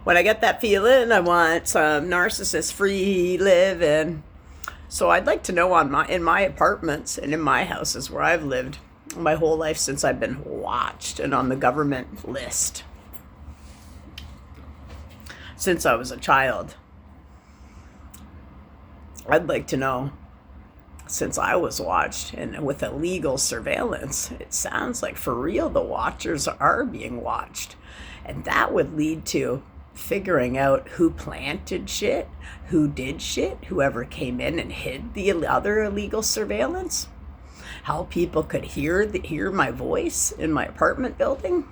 When I get that feeling, I want some narcissist-free living. So I'd like to know in my apartments and in my houses where I've lived my whole life since I've been watched and on the government list. Since I was a child. I'd like to know, since I was watched and with illegal surveillance, it sounds like for real the watchers are being watched. And that would lead to figuring out who planted shit, who did shit, whoever came in and hid the other illegal surveillance, how people could hear my voice in my apartment building,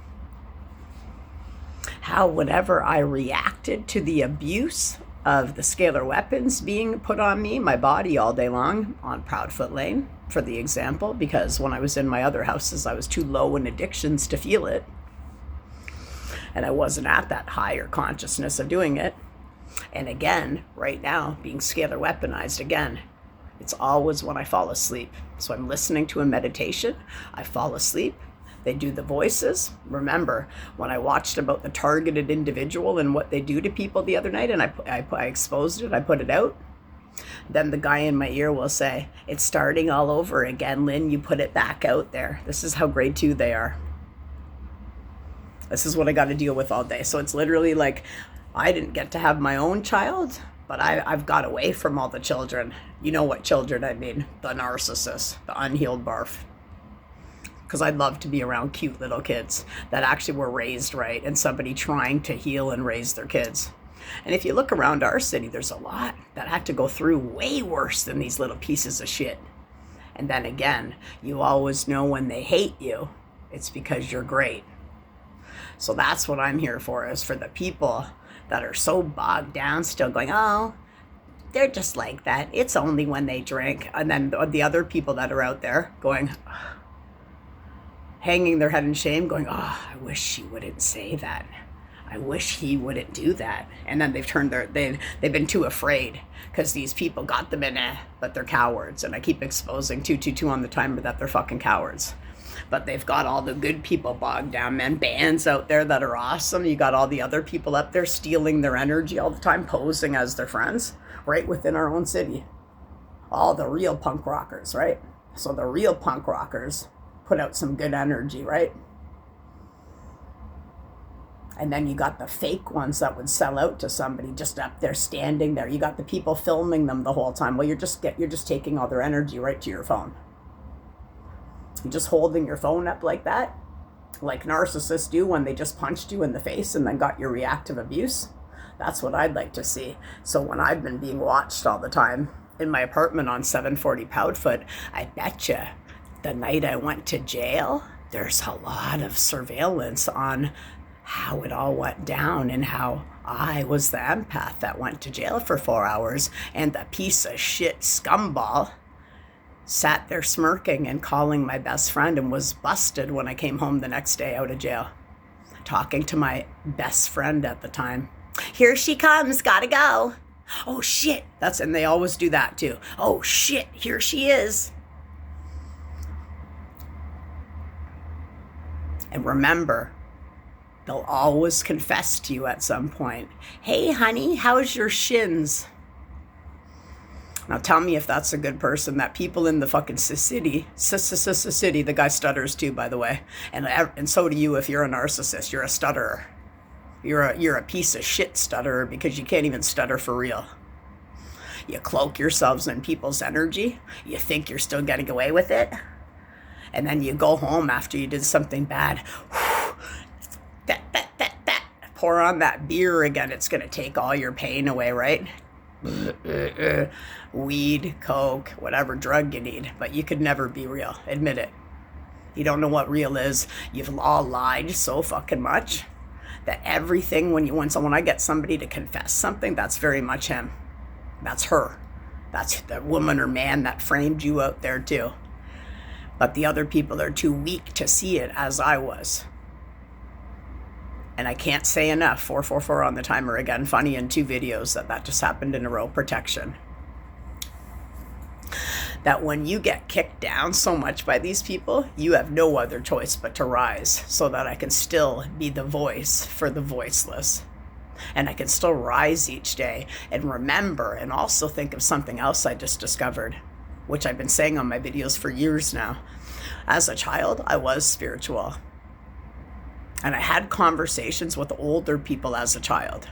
how whenever I reacted to the abuse of the scalar weapons being put on me, my body all day long on Proudfoot Lane, for the example, because when I was in my other houses, I was too low in addictions to feel it. And I wasn't at that higher consciousness of doing it. And again, right now, being scalar weaponized again, it's always when I fall asleep. So I'm listening to a meditation, I fall asleep, they do the voices. Remember, when I watched about the targeted individual and what they do to people the other night, and I exposed it, I put it out, then the guy in my ear will say, it's starting all over again, Lynn, you put it back out there. This is how grade 2 they are. This is what I got to deal with all day. So it's literally like I didn't get to have my own child, but I've got away from all the children. You know what children I mean. The narcissists, the unhealed barf. Because I'd love to be around cute little kids that actually were raised right and somebody trying to heal and raise their kids. And if you look around our city, there's a lot that had to go through way worse than these little pieces of shit. And then again, you always know when they hate you, it's because you're great. So that's what I'm here for, is for the people that are so bogged down, still going, oh, they're just like that. It's only when they drink. And then the other people that are out there going, hanging their head in shame, going, oh, I wish she wouldn't say that. I wish he wouldn't do that. And then they've been too afraid because these people got them in but they're cowards. And I keep exposing 222 on the timer that they're fucking cowards. But they've got all the good people bogged down, man. Bands out there that are awesome. You got all the other people up there stealing their energy all the time, posing as their friends, right within our own city. All the real punk rockers, right? So the real punk rockers put out some good energy, right? And then you got the fake ones that would sell out to somebody just up there standing there. You got the people filming them the whole time. Well, you're just taking all their energy right to your phone. You're just holding your phone up like that, like narcissists do when they just punched you in the face and then got your reactive abuse. That's what I'd like to see. So when I've been being watched all the time in my apartment on 740 Proudfoot, I betcha the night I went to jail, there's a lot of surveillance on how it all went down and how I was the empath that went to jail for 4 hours and the piece of shit scumball sat there smirking and calling my best friend and was busted when I came home the next day out of jail. Talking to my best friend at the time. Here she comes, gotta go. Oh shit, and they always do that too. Oh shit, here she is. And remember, they'll always confess to you at some point. Hey honey, how's your shins? Now tell me if that's a good person. That people in the fucking city, the guy stutters too, by the way. And so do you if you're a narcissist. You're a stutterer. You're a piece of shit stutterer because you can't even stutter for real. You cloak yourselves in people's energy. You think you're still getting away with it. And then you go home after you did something bad. Pour on that beer again. It's going to take all your pain away, right? Weed, coke, whatever drug you need, but you could never be real. Admit it. You don't know what real is. You've all lied so fucking much that everything when I get somebody to confess something, that's very much him. That's her. That's the woman or man that framed you out there too. But the other people are too weak to see it as I was. And I can't say enough, 444 on the timer again, funny in 2 videos that just happened in a row, protection. That when you get kicked down so much by these people, you have no other choice but to rise so that I can still be the voice for the voiceless. And I can still rise each day and remember and also think of something else I just discovered, which I've been saying on my videos for years now. As a child, I was spiritual. And I had conversations with older people as a child.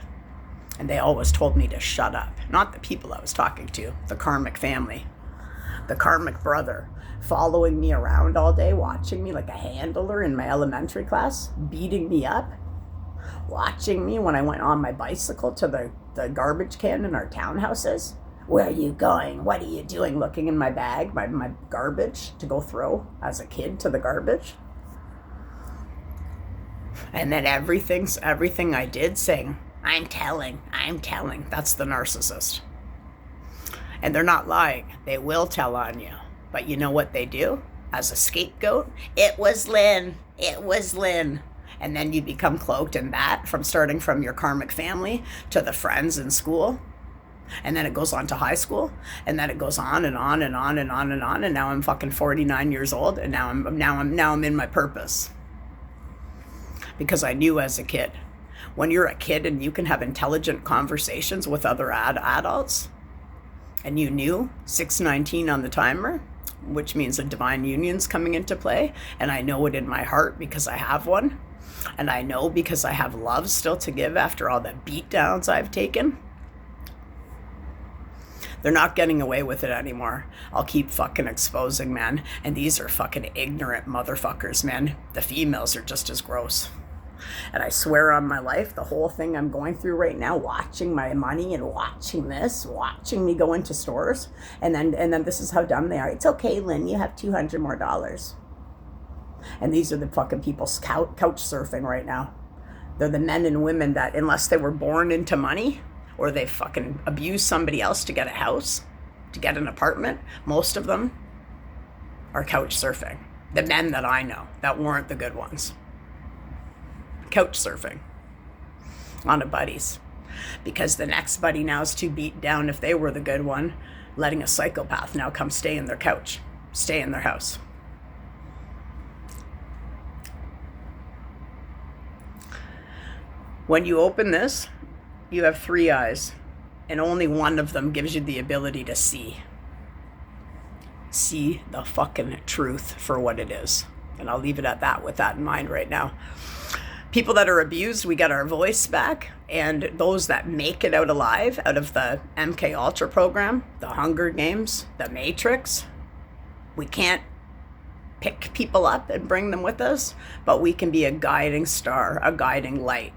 And they always told me to shut up. Not the people I was talking to, the karmic family, the karmic brother, following me around all day, watching me like a handler in my elementary class, beating me up, watching me when I went on my bicycle to the garbage can in our townhouses. Where are you going? What are you doing? Looking in my bag, my garbage to go throw as a kid to the garbage. And then everything I did saying, I'm telling. That's the narcissist. And they're not lying. They will tell on you. But you know what they do? As a scapegoat, it was Lynn. And then you become cloaked in that, from starting from your karmic family to the friends in school. And then it goes on to high school. And then it goes on and on and on and on and on. And now I'm fucking 49 years old. And now I'm in my purpose. Because I knew as a kid. When you're a kid and you can have intelligent conversations with other adults, and you knew 619 on the timer, which means a divine union's coming into play, and I know it in my heart because I have one, and I know because I have love still to give after all the beatdowns I've taken. They're not getting away with it anymore. I'll keep fucking exposing, man. And these are fucking ignorant motherfuckers, man. The females are just as gross. And I swear on my life, the whole thing I'm going through right now, watching my money and watching me go into stores, and then this is how dumb they are. It's okay, Lynn, you have $200 more. And these are the fucking people couch surfing right now. They're the men and women that, unless they were born into money, or they fucking abuse somebody else to get a house, to get an apartment, most of them are couch surfing. The men that I know that weren't the good ones. Couch surfing on a buddies, because the next buddy now is too beat down if they were the good one, letting a psychopath now come stay in their couch, stay in their house. When you open this, you have 3 eyes, and only one of them gives you the ability to see the fucking truth for what it is. And I'll leave it at that with that in mind right now. People that are abused, we get our voice back. And those that make it out alive out of the MK Ultra program, the Hunger Games, the Matrix, we can't pick people up and bring them with us, but we can be a guiding star, a guiding light.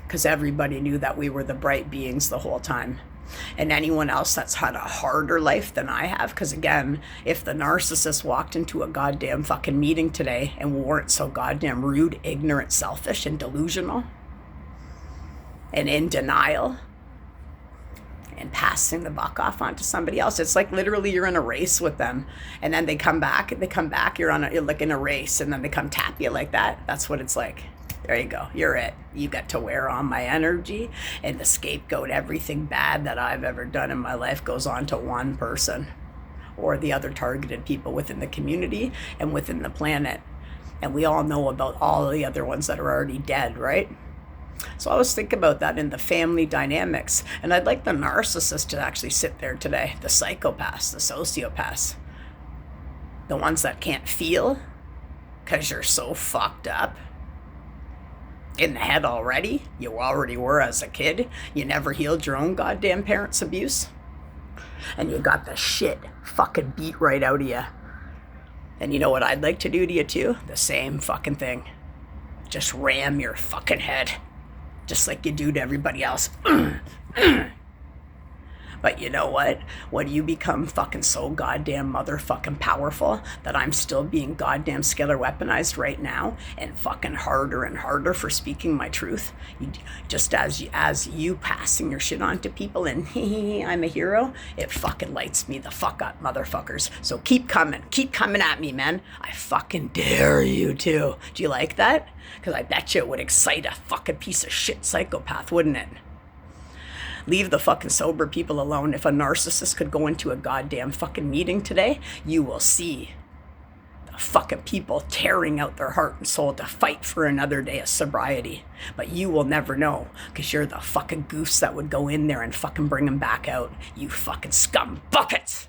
Because everybody knew that we were the bright beings the whole time. And anyone else that's had a harder life than I have, because again, if the narcissist walked into a goddamn fucking meeting today and weren't so goddamn rude, ignorant, selfish, and delusional, and in denial, and passing the buck off onto somebody else, it's like literally you're in a race with them, and then they come back, you're like in a race, and then they come tap you like that. That's what it's like. There you go. You're it. You got to wear on my energy, and the scapegoat, everything bad that I've ever done in my life goes on to one person or the other targeted people within the community and within the planet. And we all know about all the other ones that are already dead, right? So I always think about that in the family dynamics. And I'd like the narcissist to actually sit there today, the psychopaths, the sociopaths, the ones that can't feel because you're so fucked up in the head already. You already were as a kid. You never healed your own goddamn parents' abuse. And you got the shit fucking beat right out of you. And you know what I'd like to do to you too? The same fucking thing. Just ram your fucking head. Just like you do to everybody else. But you know what? When you become fucking so goddamn motherfucking powerful that I'm still being goddamn scalar weaponized right now and fucking harder and harder for speaking my truth, just as you passing your shit on to people and I'm a hero, it fucking lights me the fuck up, motherfuckers. So keep coming at me, man. I fucking dare you to. Do you like that? Because I bet you it would excite a fucking piece of shit psychopath, wouldn't it? Leave the fucking sober people alone. If a narcissist could go into a goddamn fucking meeting today, you will see the fucking people tearing out their heart and soul to fight for another day of sobriety. But you will never know, because you're the fucking goose that would go in there and fucking bring them back out. You fucking scum buckets!